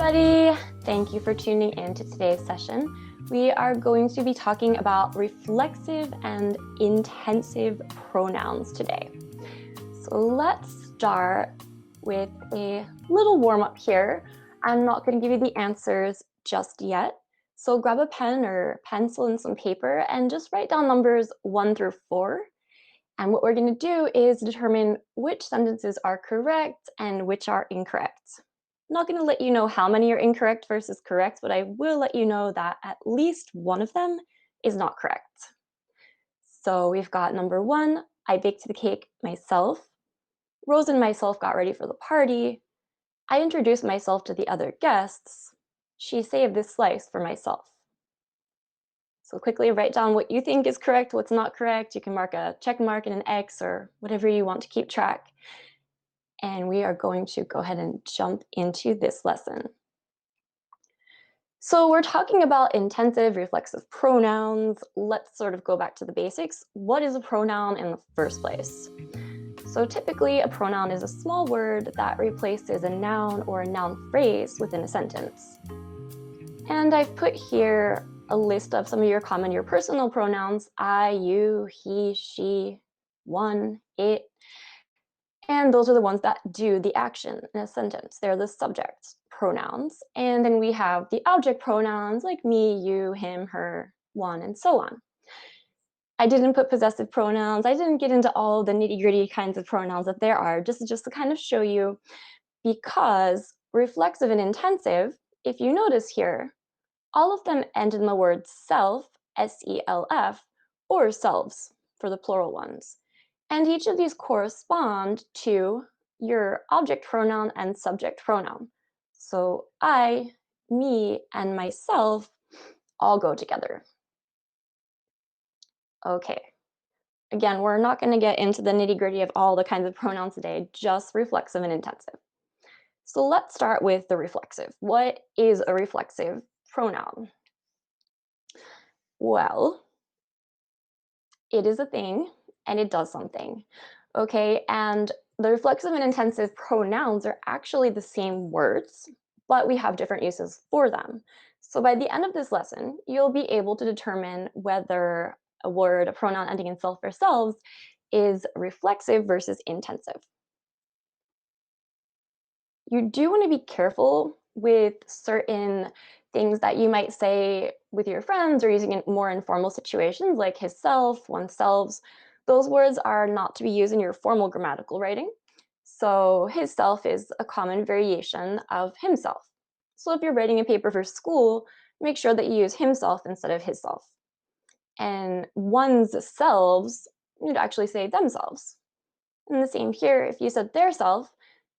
everybody. Thank you for tuning in to today's session. We are going to be talking about reflexive and intensive pronouns today. So let's start with a little warm-up here. I'm not going to give you the answers just yet. So grab a pen or pencil and some paper and just write down numbers 1 through 4. And what we're going to do is determine which sentences are correct and which are incorrect. I'm not going to let you know how many are incorrect versus correct, but I will let you know that at least one of them is not correct. So we've got number 1, I baked the cake myself. Rose and myself got ready for the party. I introduced myself to the other guests. She saved this slice for myself. So quickly write down what you think is correct, what's not correct. You can mark a check mark and an X or whatever you want to keep track. And we are going to go ahead and jump into this lesson. So we're talking about intensive reflexive pronouns. Let's sort of go back to the basics. What is a pronoun in the first place? So typically a pronoun is a small word that replaces a noun or a noun phrase within a sentence. And I've put here a list of some of your common, your personal pronouns: I, you, he, she, one, it. And those are the ones that do the action in a sentence. They're the subject pronouns. And then we have the object pronouns like me, you, him, her, one, and so on. I didn't put possessive pronouns. I didn't get into all the nitty-gritty kinds of pronouns that there are, just to kind of show you, because reflexive and intensive, if you notice here, all of them end in the word self, S-E-L-F, or selves for the plural ones. And each of these correspond to your object pronoun and subject pronoun. So I, me, and myself all go together. Okay. Again, we're not going to get into the nitty-gritty of all the kinds of pronouns today, just reflexive and intensive. So let's start with the reflexive. What is a reflexive pronoun? Well, it is a thing and it does something. Okay, and the reflexive and intensive pronouns are actually the same words, but we have different uses for them. So by the end of this lesson, you'll be able to determine whether a word, a pronoun ending in self or selves, is reflexive versus intensive. You do want to be careful with certain things that you might say with your friends or using in more informal situations like his self, oneself. Those words are not to be used in your formal grammatical writing. So his self is a common variation of himself. So if you're writing a paper for school, make sure that you use himself instead of his self. And one's selves, you'd actually say themselves. And the same here, if you said their self,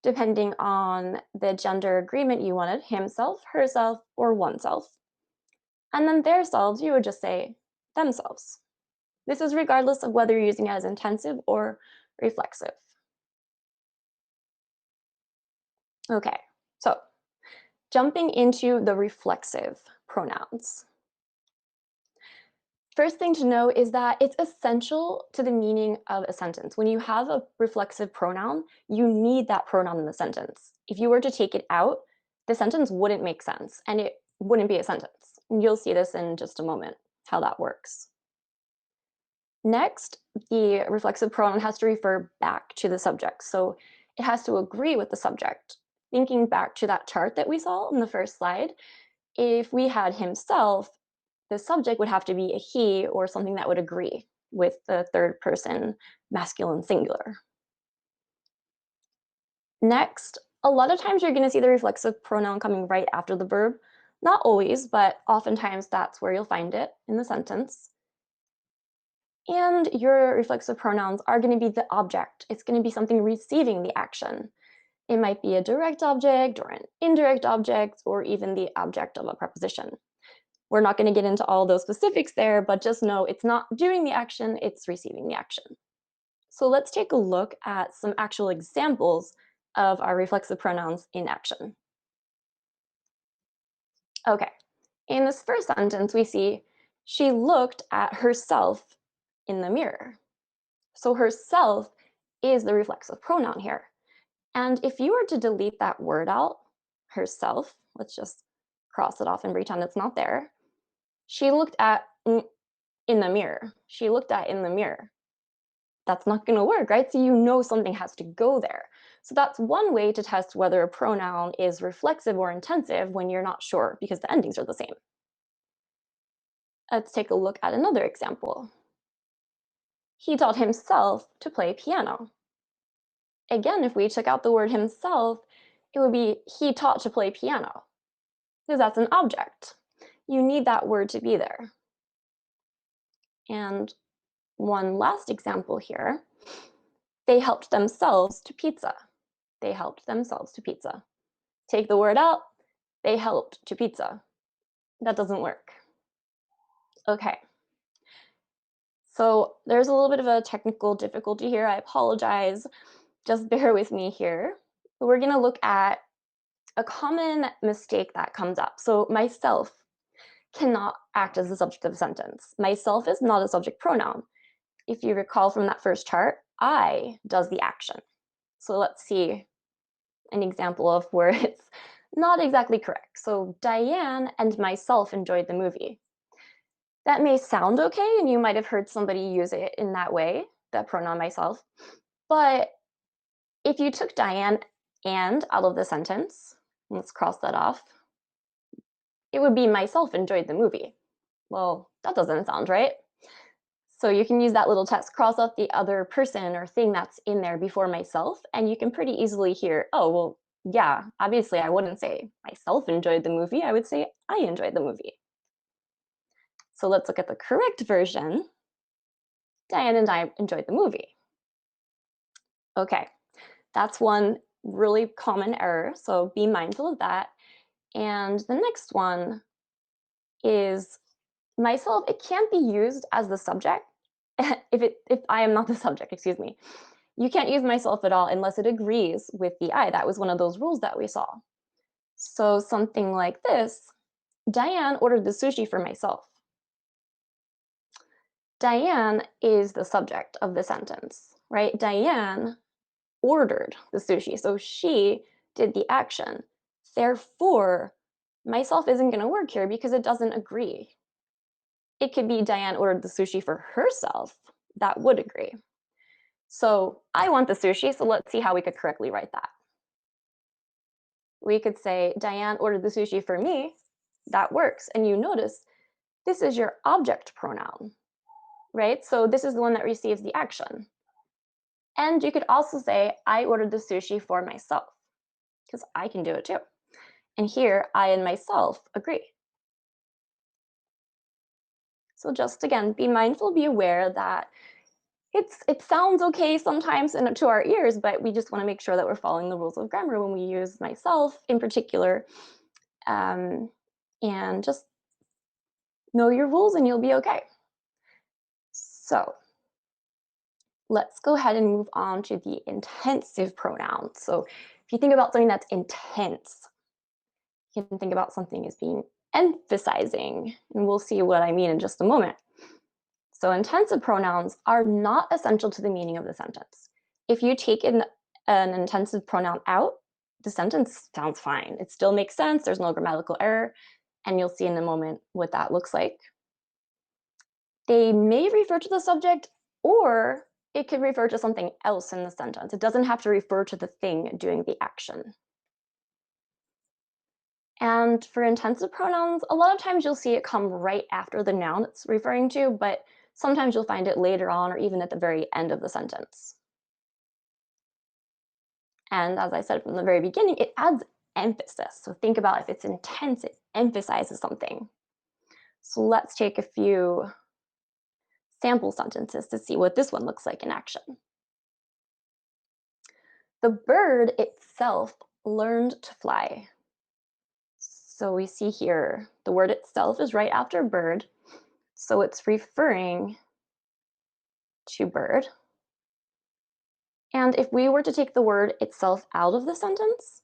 depending on the gender agreement you wanted, himself, herself, or oneself. And then their selves, you would just say themselves. This is regardless of whether you're using it as intensive or reflexive. Okay, so jumping into the reflexive pronouns. First thing to know is that it's essential to the meaning of a sentence. When you have a reflexive pronoun, you need that pronoun in the sentence. If you were to take it out, the sentence wouldn't make sense and it wouldn't be a sentence. And you'll see this in just a moment, how that works. Next, the reflexive pronoun has to refer back to the subject. So it has to agree with the subject. Thinking back to that chart that we saw in the first slide, if we had himself, the subject would have to be a he or something that would agree with the third person masculine singular. Next, a lot of times you're going to see the reflexive pronoun coming right after the verb. Not always, but oftentimes that's where you'll find it in the sentence. And your reflexive pronouns are going to be the object. It's going to be something receiving the action. It might be a direct object or an indirect object or even the object of a preposition. We're not going to get into all those specifics there, but just know it's not doing the action, it's receiving the action. So let's take a look at some actual examples of our reflexive pronouns in action. Okay, in this first sentence, we see she looked at herself in the mirror. So herself is the reflexive pronoun here. And if you were to delete that word out, herself. Let's just cross it off and pretend it's not there. She looked at in the mirror. She looked at in the mirror. That's not going to work, right? So you know something has to go there. So that's one way to test whether a pronoun is reflexive or intensive when you're not sure because the endings are the same. Let's take a look at another example. He taught himself to play piano. Again, if we took out the word himself, it would be he taught to play piano because that's an object. You need that word to be there. And one last example here. They helped themselves to pizza. They helped themselves to pizza. Take the word out, they helped to pizza. That doesn't work. Okay. So there's a little bit of a technical difficulty here. I apologize. Just bear with me here. We're going to look at a common mistake that comes up. So myself cannot act as the subject of a sentence. Myself is not a subject pronoun. If you recall from that first chart, I does the action. So let's see an example of where it's not exactly correct. So Diane and myself enjoyed the movie. That may sound okay, and you might have heard somebody use it in that way, that pronoun myself. But if you took Diane and out of the sentence, let's cross that off, it would be myself enjoyed the movie. Well, that doesn't sound right. So you can use that little test, cross off the other person or thing that's in there before myself, and you can pretty easily hear, oh, well, yeah, obviously I wouldn't say myself enjoyed the movie, I would say I enjoyed the movie. So let's look at the correct version. Diane and I enjoyed the movie. Okay, that's one really common error, so be mindful of that. And the next one is myself. It can't be used as the subject if I am not the subject, excuse me. You can't use myself at all unless it agrees with the I. That was one of those rules that we saw. So something like this, Diane ordered the sushi for myself. Diane is the subject of the sentence, right? Diane ordered the sushi, so she did the action. Therefore, myself isn't going to work here because it doesn't agree. It could be Diane ordered the sushi for herself. That would agree. So I want the sushi, so let's see how we could correctly write that. We could say, Diane ordered the sushi for me. That works. And you notice this is your object pronoun, right? So this is the one that receives the action. And you could also say, I ordered the sushi for myself, because I can do it too. And here, I and myself agree. So just again, be mindful, be aware that it sounds okay sometimes to our ears, but we just want to make sure that we're following the rules of grammar when we use myself in particular. And just know your rules and you'll be okay. So let's go ahead and move on to the intensive pronouns. So if you think about something that's intense, you can think about something as being emphasizing, and we'll see what I mean in just a moment. So intensive pronouns are not essential to the meaning of the sentence. If you take an intensive pronoun out, the sentence sounds fine. It still makes sense, there's no grammatical error, and you'll see in a moment what that looks like. They may refer to the subject, or it could refer to something else in the sentence. It doesn't have to refer to the thing doing the action. And for intensive pronouns, a lot of times you'll see it come right after the noun it's referring to, but sometimes you'll find it later on or even at the very end of the sentence. And as I said from the very beginning, it adds emphasis. So think about if it's intense, it emphasizes something. So let's take a few sample sentences to see what this one looks like in action. The bird itself learned to fly. So we see here, the word itself is right after bird. So it's referring to bird. And if we were to take the word itself out of the sentence,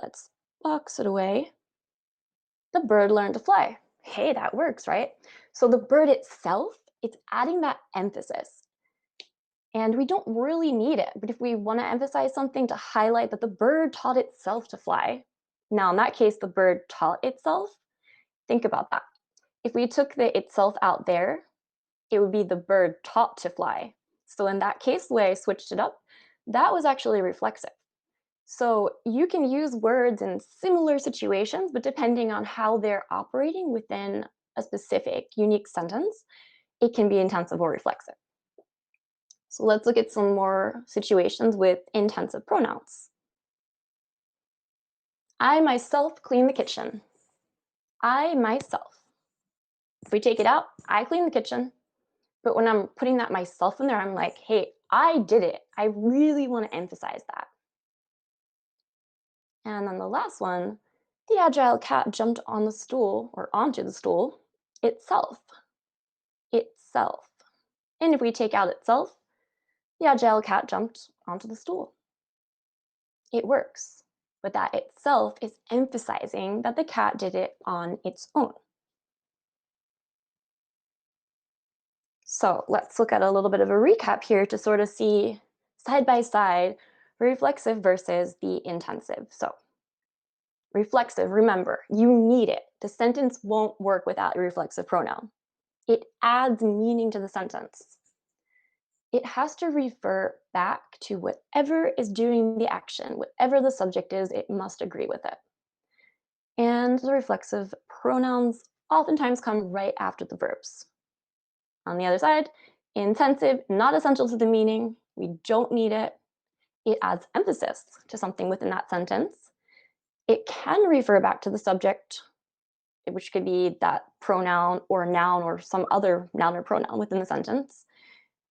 let's box it away. The bird learned to fly. Hey, that works, right? So the bird itself, it's adding that emphasis. And we don't really need it, but if we want to emphasize something to highlight that the bird taught itself to fly, Now, in that case, the bird taught itself. Think about that. If we took the itself out there, it would be the bird taught to fly. So in that case, the way I switched it up, that was actually reflexive. So you can use words in similar situations, but depending on how they're operating within a specific unique sentence, it can be intensive or reflexive. So let's look at some more situations with intensive pronouns. I myself clean the kitchen. I myself. If we take it out, I clean the kitchen. But when I'm putting that myself in there, I'm like, hey, I did it. I really want to emphasize that. And then the last one, the agile cat jumped on the stool or onto the stool itself. Itself. And if we take out itself, the agile cat jumped onto the stool. It works. But that itself is emphasizing that the cat did it on its own. So let's look at a little bit of a recap here to sort of see side by side reflexive versus the intensive. So reflexive, remember, you need it. The sentence won't work without a reflexive pronoun. It adds meaning to the sentence. It has to refer back to whatever is doing the action, whatever the subject is, it must agree with it. And the reflexive pronouns oftentimes come right after the verbs. On the other side, intensive, not essential to the meaning. We don't need it. It adds emphasis to something within that sentence. It can refer back to the subject, which could be that pronoun or noun or some other noun or pronoun within the sentence.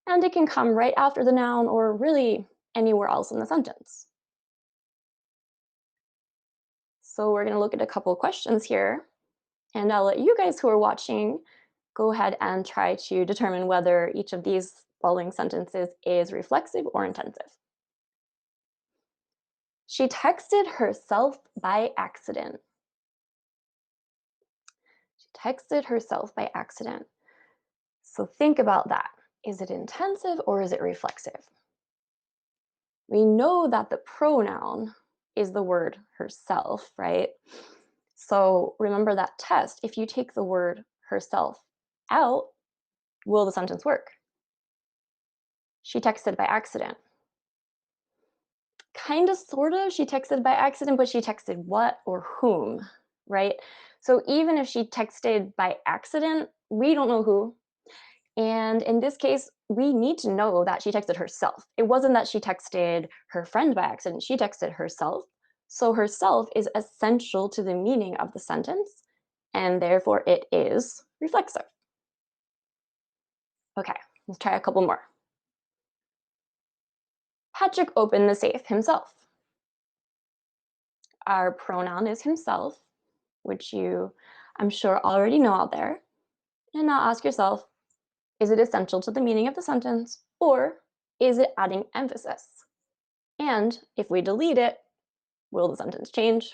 And it can come right after the noun or really anywhere else in the sentence. So we're going to look at a couple of questions here. And I'll let you guys who are watching go ahead and try to determine whether each of these following sentences is reflexive or intensive. She texted herself by accident. She texted herself by accident. So think about that. Is it intensive or is it reflexive? We know that the pronoun is the word herself, right? So remember that test. If you take the word herself out, will the sentence work? She texted by accident. Kind of, sort of. She texted by accident, but she texted what or whom, right? So even if she texted by accident, we don't know who. And in this case, we need to know that she texted herself. It wasn't that she texted her friend by accident. She texted herself. So herself is essential to the meaning of the sentence, and therefore it is reflexive. Okay, let's try a couple more. Patrick opened the safe himself. Our pronoun is himself, which you, I'm sure, already know out there. And now ask yourself, is it essential to the meaning of the sentence, or is it adding emphasis? And if we delete it, will the sentence change?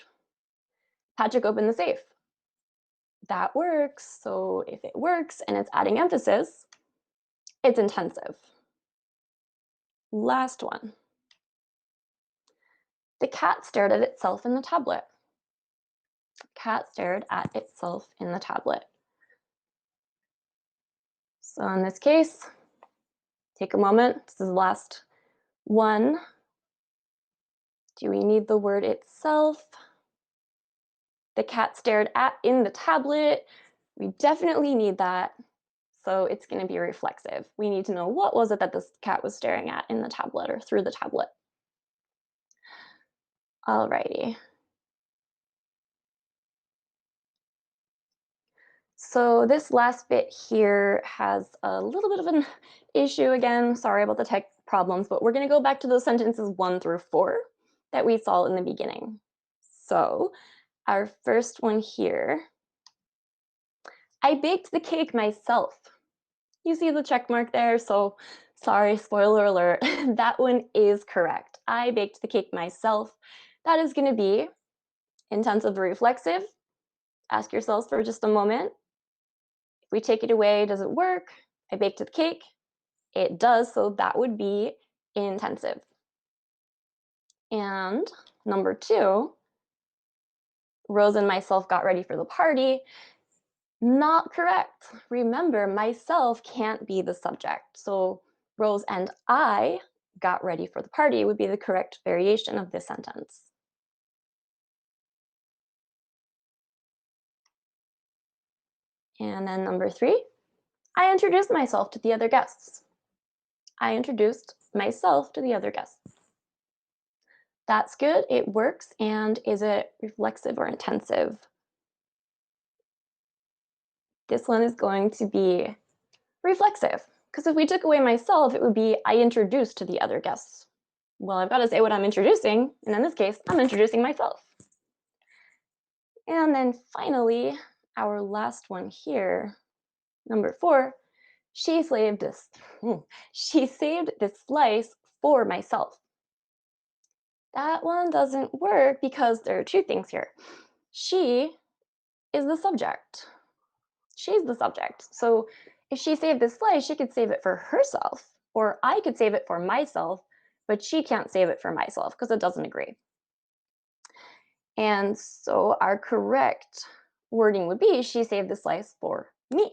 Patrick opened the safe. That works. So if it works and it's adding emphasis, it's intensive. Last one. The cat stared at itself in the tablet. Cat stared at itself in the tablet. So in this case, take a moment. This is the last one. Do we need the word itself? The cat stared at in the tablet. We definitely need that. So it's going to be reflexive. We need to know what was it that this cat was staring at in the tablet or through the tablet. Alrighty. So this last bit here has a little bit of an issue again. Sorry about the tech problems, but we're going to go back to those sentences 1 through 4 that we saw in the beginning. So our first one here, I baked the cake myself. You see the check mark there, so sorry, spoiler alert, that one is correct. I baked the cake myself. That is going to be intensive reflexive. Ask yourselves for just a moment. If we take it away, does it work? I baked the cake. It does, so that would be intensive. And number 2, Rose and myself got ready for the party. Not correct. Remember, myself can't be the subject. So Rose and I got ready for the party would be the correct variation of this sentence. And then number 3, I introduced myself to the other guests. I introduced myself to the other guests. That's good, it works, and is it reflexive or intensive? This one is going to be reflexive, because if we took away myself, it would be I introduced to the other guests. Well, I've got to say what I'm introducing, and in this case, I'm introducing myself. And then finally, our last one here, number 4, she saved this slice for myself. That one doesn't work because there are 2 things here. She is the subject. She's the subject. So if she saved this slice, she could save it for herself, or I could save it for myself, but she can't save it for myself because it doesn't agree. And so our correct wording would be she saved the slice for me,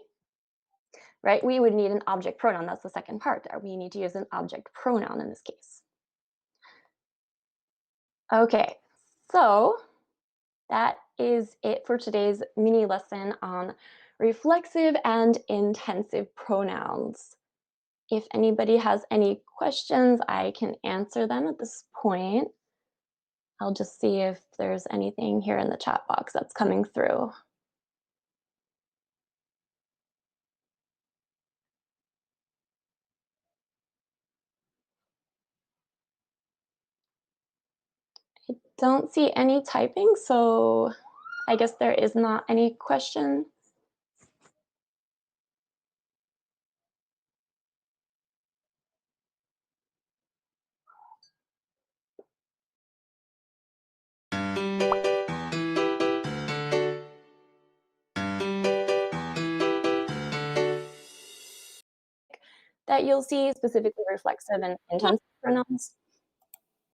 right? We would need an object pronoun. That's the second part there. We need to use an object pronoun in this case. Okay, so that is it for today's mini lesson on reflexive and intensive pronouns. If anybody has any questions, I can answer them at this point. I'll just see if there's anything here in the chat box that's coming through. I don't see any typing, so I guess there is not any question. That you'll see specifically reflexive and intensive pronouns.